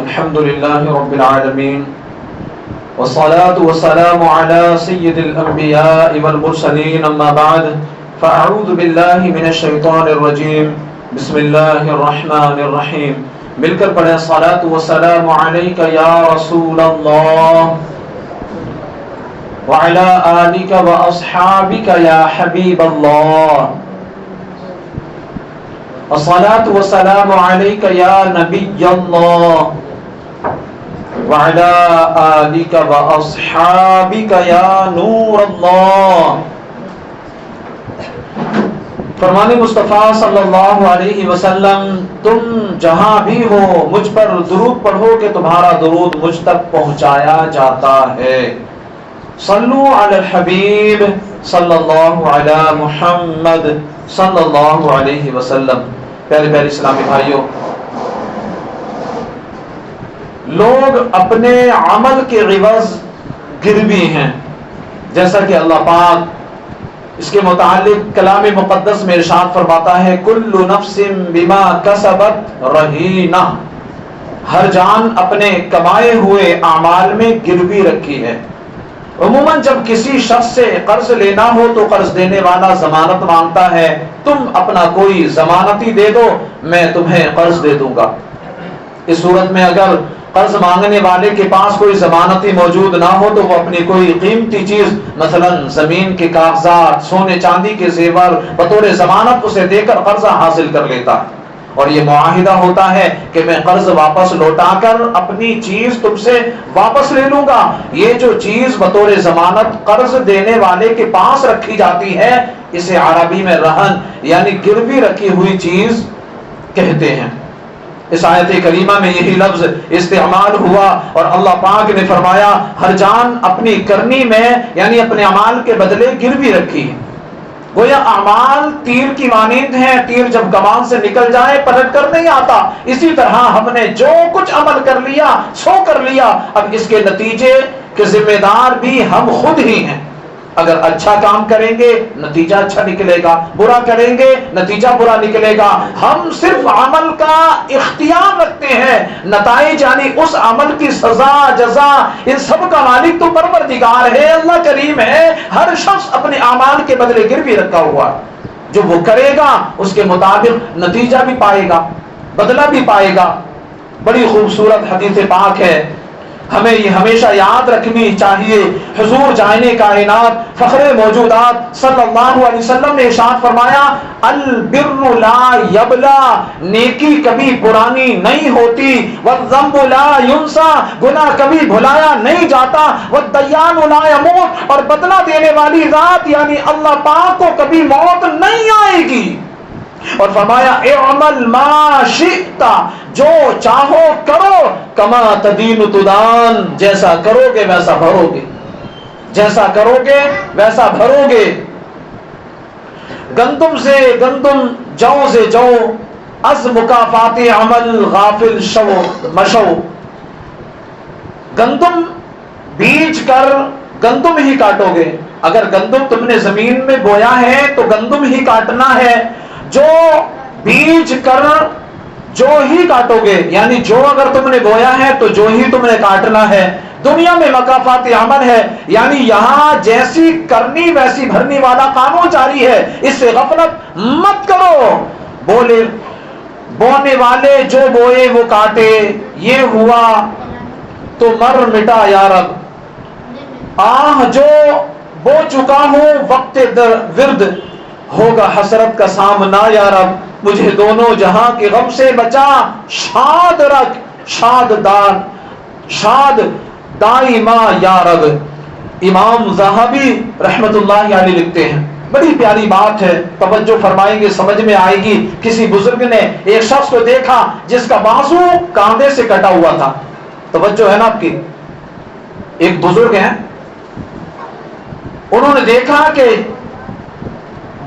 الحمد لله رب العالمين والصلاة والسلام على سيد الأنبياء والمرسلين أما بعد فأعوذ بالله من الشيطان الرجيم بسم الله الرحمن الرحيم مل کر پڑھیں الصلاة والسلام عليك يا رسول الله وعلى آلك وأصحابك يا حبيب الله الصلاة والسلام عليك يا نبي الله وعلى آلك وأصحابك يا نور الله. فرمان مصطفیٰ صلی اللہ علیہ وسلم تم جہاں بھی ہو مجھ پر درود پڑھو کہ تمہارا درود مجھ تک پہنچایا جاتا ہے. صلو علی الحبیب صلی اللہ علی محمد صلی اللہ علیہ وسلم. پیارے پیارے اسلامی بھائیوں، لوگ اپنے عمل کے عوض گروی ہیں، جیسا کہ اللہ پاک اس کے متعلق کلام مقدس میں ارشاد فرماتا ہے کل نفس بما کسبت رہینہ، ہر جان اپنے کمائے ہوئے اعمال میں گروی رکھی ہے. عموماً جب کسی شخص سے قرض لینا ہو تو قرض دینے والا ضمانت مانگتا ہے، تم اپنا کوئی ضمانتی دے دو میں تمہیں قرض دے دوں گا. اس صورت میں اگر قرض مانگنے والے کے پاس کوئی ضمانتی موجود نہ ہو تو وہ اپنی کوئی قیمتی چیز مثلا زمین کے کاغذات، سونے چاندی کے زیور بطور ضمانت اسے دے کر قرضہ حاصل کر لیتا ہے، اور یہ معاہدہ ہوتا ہے کہ میں قرض واپس لوٹا کر اپنی چیز تم سے واپس لے لوں گا. یہ جو چیز بطور ضمانت قرض دینے والے کے پاس رکھی جاتی ہے اسے عربی میں رہن یعنی گروی رکھی ہوئی چیز کہتے ہیں. اس آیت کریمہ میں یہی لفظ استعمال ہوا اور اللہ پاک نے فرمایا ہر جان اپنی کرنی میں یعنی اپنے اعمال کے بدلے گروی رکھی ہے. گویا اعمال تیر کی مانند ہیں، تیر جب کمان سے نکل جائے پلٹ کر نہیں آتا. اسی طرح ہم نے جو کچھ عمل کر لیا سو کر لیا، اب اس کے نتیجے کے ذمہ دار بھی ہم خود ہی ہیں. اگر اچھا کام کریں گے نتیجہ اچھا نکلے گا، برا کریں گے نتیجہ برا نکلے گا. ہم صرف عمل کا اختیار رکھتے ہیں، نتائج یعنی اس عمل کی سزا جزا ان سب کا مالک تو پروردگار ہے، اللہ کریم ہے. ہر شخص اپنے اعمال کے بدلے گروی رکھا ہوا ہے، جو وہ کرے گا اس کے مطابق نتیجہ بھی پائے گا، بدلہ بھی پائے گا. بڑی خوبصورت حدیث پاک ہے، ہمیں یہ ہمیشہ یاد رکھنی چاہیے. حضور جائنے کائنات فخر موجودات صلی اللہ علیہ وسلم نے ارشاد فرمایا البر لا یبلا، نیکی کبھی پرانی نہیں ہوتی، والذنب لا ینسا، گناہ کبھی بھلایا نہیں جاتا، والدیان لا یموت، اور بدلہ دینے والی ذات یعنی اللہ پاک کو کبھی موت نہیں آئے گی. اور فرمایا اعمل ما شئت، جو چاہو کرو، کما تدین تدان، جیسا کرو گے ویسا بھرو گے، جیسا کرو گے ویسا بھرو گے. گندم سے گندم، جو سے جو، از مکافات عمل غافل شو مشو. گندم بیج کر گندم ہی کاٹو گے. اگر گندم تم نے زمین میں بویا ہے تو گندم ہی کاٹنا ہے، جو بیج کر جو ہی کاٹو گے، یعنی جو اگر تم نے بویا ہے تو جو ہی تم نے کاٹنا ہے. دنیا میں مکافات عمل ہے، یعنی یہاں جیسی کرنی ویسی بھرنی والا قانون جاری ہے، اس سے غفلت مت کرو. بونے والے جو بوئے وہ کاٹے، یہ ہوا تو مر مٹا یا رب. آہ جو بو چکا ہوں وقت ورد، ہوگا حسرت کا سامنا یا رب. مجھے دونوں جہاں کے غم سے بچا، شاد رکھ شاد دائما یا رب. امام ذہبی رحمت اللہ علیہ لکھتے ہیں، بڑی پیاری بات ہے، توجہ فرمائیں گے سمجھ میں آئے گی. کسی بزرگ نے ایک شخص کو دیکھا جس کا بازو کاندھے سے کٹا ہوا تھا. توجہ ہے نا آپ کی؟ ایک بزرگ ہیں، انہوں نے دیکھا کہ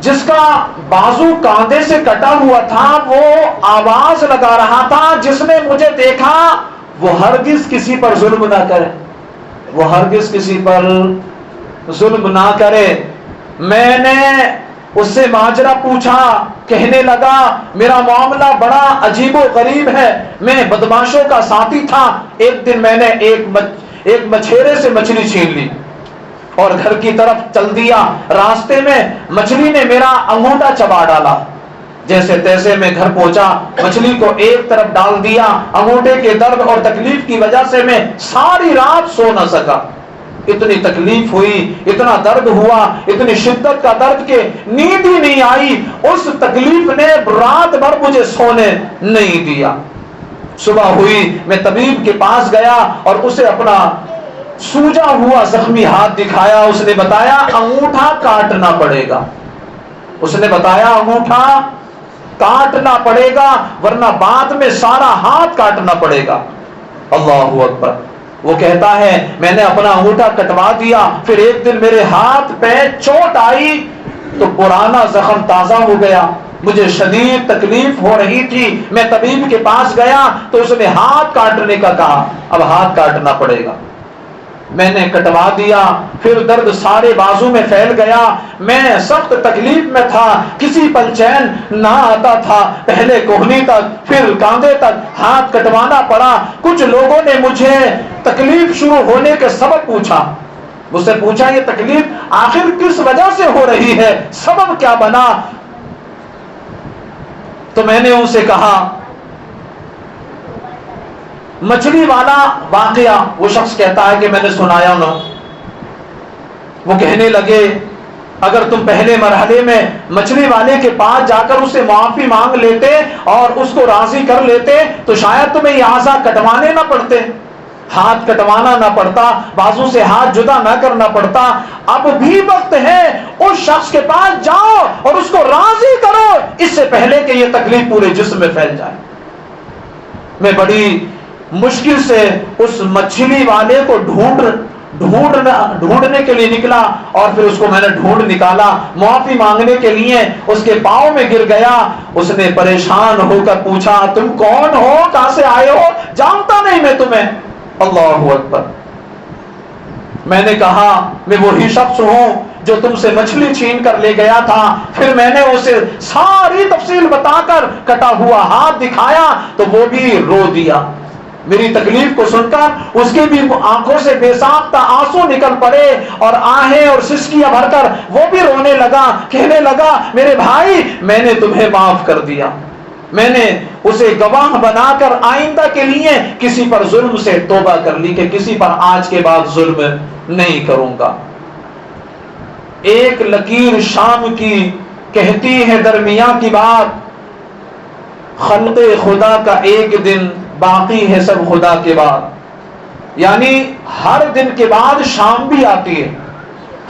جس کا بازو کاندھے سے کٹا ہوا تھا وہ آواز لگا رہا تھا جس نے مجھے دیکھا وہ ہرگز کسی پر ظلم نہ کرے، وہ ہرگز کسی پر ظلم نہ کرے. میں نے اس سے ماجرا پوچھا، کہنے لگا میرا معاملہ بڑا عجیب و غریب ہے، میں بدماشوں کا ساتھی تھا، ایک دن میں نے ایک مچھیرے سے مچھلی چھین لی اور گھر کی طرف چل دیا، راستے میں مچھلی نے میرا انگوٹھا چبا ڈالا، جیسے تیسے میں گھر پہنچا، مچھلی کو ایک طرف ڈال دیا، انگوٹھے کے درد اور تکلیف کی وجہ سے میں ساری رات سو نہ سکا، اتنی تکلیف ہوئی، اتنا درد ہوا، اتنی شدت کا درد کہ نیند ہی نہیں آئی، اس تکلیف نے رات بھر مجھے سونے نہیں دیا۔ صبح ہوئی، میں طبیب کے پاس گیا اور اسے اپنا سوجا ہوا زخمی ہاتھ دکھایا، اس نے بتایا انگوٹھا کاٹنا پڑے گا، اس نے بتایا انگوٹھا کاٹنا پڑے گا ورنہ بعد میں سارا ہاتھ کاٹنا پڑے گا۔ اللہ اکبر۔ وہ کہتا ہے میں نے اپنا انگوٹھا کٹوا دیا، پھر ایک دن میرے ہاتھ پہ چوٹ آئی تو پرانا زخم تازہ ہو گیا، مجھے شدید تکلیف ہو رہی تھی، میں طبیب کے پاس گیا تو اس نے ہاتھ کاٹنے کا کہا، اب ہاتھ کاٹنا پڑے گا، میں نے کٹوا دیا، پھر درد سارے بازو میں پھیل گیا، میں سخت تکلیف میں تھا، کسی پل چین نہ آتا تھا، پہلے کوہنی تک پھر کاندھے تک ہاتھ کٹوانا پڑا۔ کچھ لوگوں نے مجھے تکلیف شروع ہونے کے سبب پوچھا، مجھ سے پوچھا یہ تکلیف آخر کس وجہ سے ہو رہی ہے، سبب کیا بنا؟ تو میں نے ان سے کہا مچھلی والا واقعہ، وہ شخص کہتا ہے کہ میں نے سنایا نہ، وہ کہنے لگے اگر تم پہلے مرحلے میں مچھلی والے کے پاس جا کر اس سے معافی مانگ لیتے اور اس کو راضی کر لیتے تو شاید تمہیں یہ اعضاء کٹوانے نہ پڑتے، ہاتھ کٹوانا نہ پڑتا، بازو سے ہاتھ جدا نہ کرنا پڑتا۔ اب بھی وقت ہے، اس شخص کے پاس جاؤ اور اس کو راضی کرو اس سے پہلے کہ یہ تکلیف پورے جسم میں پھیل جائے۔ میں بڑی مشکل سے اس مچھلی والے کو ڈھونڈنے کے لیے نکلا اور پھر اس کو میں نے ڈھونڈ نکالا، معافی مانگنے کے لیے اس کے پاؤں میں گر گیا، اس نے پریشان ہو کر پوچھا تم کون ہو، کہاں سے آئے ہو، جانتا نہیں میں تمہیں۔ اللہ اکبر۔ میں نے کہا میں وہی شخص ہوں جو تم سے مچھلی چھین کر لے گیا تھا، پھر میں نے اسے ساری تفصیل بتا کر کٹا ہوا ہاتھ دکھایا تو وہ بھی رو دیا، میری تکلیف کو سن کر اس کی بھی آنکھوں سے بے ساختہ آنسو نکل پڑے اور آہیں اور سسکیاں بھر کر وہ بھی رونے لگا، کہنے لگا میرے بھائی میں نے تمہیں معاف کر دیا، میں نے اسے گواہ بنا کر آئندہ کے لیے کسی پر ظلم سے توبہ کر لی کہ کسی پر آج کے بعد ظلم نہیں کروں گا۔ ایک لکیر شام کی کہتی ہے درمیان کی بات، خلق خدا کا ایک دن باقی ہے سب خدا کے بعد، یعنی ہر دن کے بعد شام بھی آتی ہے،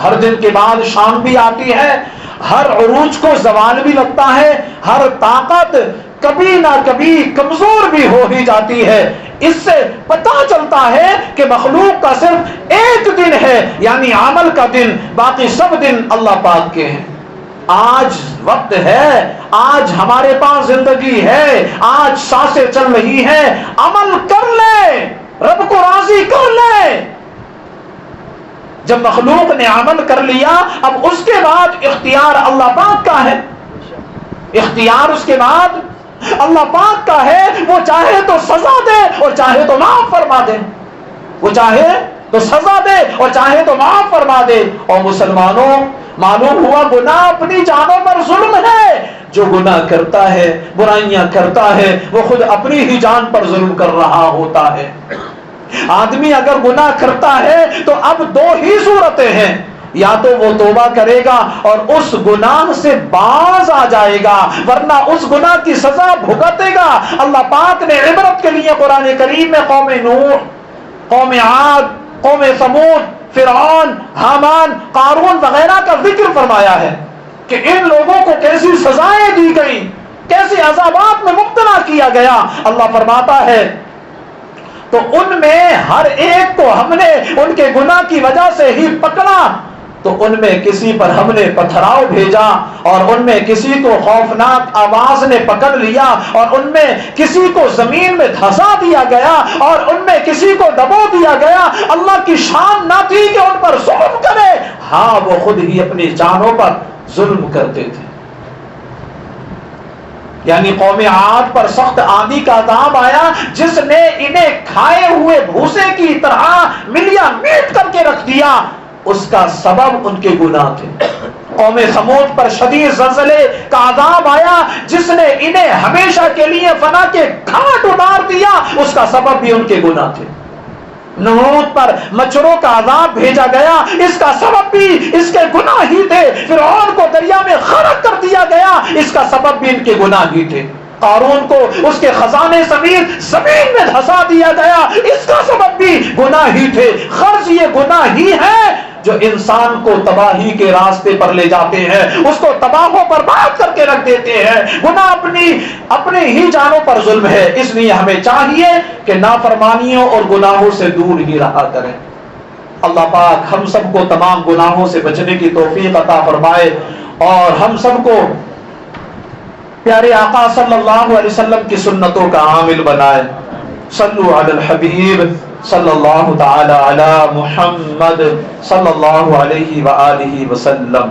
ہر دن کے بعد شام بھی آتی ہے، ہر عروج کو زوال بھی لگتا ہے، ہر طاقت کبھی نہ کبھی کمزور بھی ہو ہی جاتی ہے۔ اس سے پتہ چلتا ہے کہ مخلوق کا صرف ایک دن ہے یعنی عمل کا دن، باقی سب دن اللہ پاک کے ہیں۔ آج وقت ہے، آج ہمارے پاس زندگی ہے، آج سانسیں چل رہی ہیں، عمل کر لے، رب کو راضی کر لے۔ جب مخلوق نے عمل کر لیا اب اس کے بعد اختیار اللہ پاک کا ہے، اختیار اس کے بعد اللہ پاک کا ہے، وہ چاہے تو سزا دے اور چاہے تو معاف فرما دے، وہ چاہے تو سزا دے اور چاہے تو معاف فرما دے۔ اور مسلمانوں معلوم ہوا گناہ اپنی جانوں پر ظلم ہے، جو گناہ کرتا ہے برائیاں کرتا ہے وہ خود اپنی ہی جان پر ظلم کر رہا ہوتا ہے۔ آدمی اگر گناہ کرتا ہے تو اب دو ہی صورتیں ہیں، یا تو وہ توبہ کرے گا اور اس گناہ سے باز آ جائے گا ورنہ اس گناہ کی سزا بھگتے گا۔ اللہ پاک نے عبرت کے لیے قرآن کریم میں قوم نوح، قوم عاد، قوم ثمود، فرعون، حامان، قارون وغیرہ کا ذکر فرمایا ہے کہ ان لوگوں کو کیسی سزائیں دی گئیں، کیسی عذابات میں مبتلا کیا گیا۔ اللہ فرماتا ہے تو ان میں ہر ایک کو ہم نے ان کے گناہ کی وجہ سے ہی پکڑا، تو ان میں کسی پر ہم نے پتھراؤ بھیجا اور ان میں کسی کو خوفناک آواز نے پکڑ لیا اور ان میں کسی کو زمین میں دھسا دیا گیا اور ان میں کسی کو دبو دیا گیا۔ اللہ کی شان نہ تھی کہ ان پر ظلم کرے، ہاں وہ خود ہی اپنی جانوں پر ظلم کرتے تھے. یعنی قوم عاد پر سخت آندھی کا عذاب آیا جس نے انہیں کھائے ہوئے بھوسے کی طرح ملیا میٹ کر کے رکھ دیا. اس کا سبب ان کے گناہ تھے. قوم سمود پر شدید زلزلے کا عذاب آیا جس نے انہیں ہمیشہ کے لیے فنا کے گھاٹ اتار دیا. اس کا سبب بھی ان کے گناہ تھے. نمرود پر مچھروں کا عذاب بھیجا گیا. اس کا سبب بھی اس کے گناہ ہی تھے. فرعون کو دریا میں غرق کر دیا گیا. اس کا سبب بھی ان کے گناہ ہی تھے. قارون کو اس کے خزانے سمیت زمین میں دھسا دیا گیا. اس کا سبب بھی گناہ ہی تھے. غرض یہ گناہ ہی ہے جو انسان کو تباہی کے راستے پر لے جاتے ہیں, اس کو تباہ و برباد کر کے رکھ دیتے ہیں. گناہ اپنے ہی جانوں پر ظلم ہے. اس لیے ہمیں چاہیے کہ نافرمانیوں اور گناہوں سے دور ہی رہا کریں. اللہ پاک ہم سب کو تمام گناہوں سے بچنے کی توفیق عطا فرمائے اور ہم سب کو پیارے آقا صلی اللہ علیہ وسلم کی سنتوں کا عامل بنائے. صلو علی الحبیب صلی اللہ تعالی علی محمد صلی اللہ علیہ وآلہ وسلم.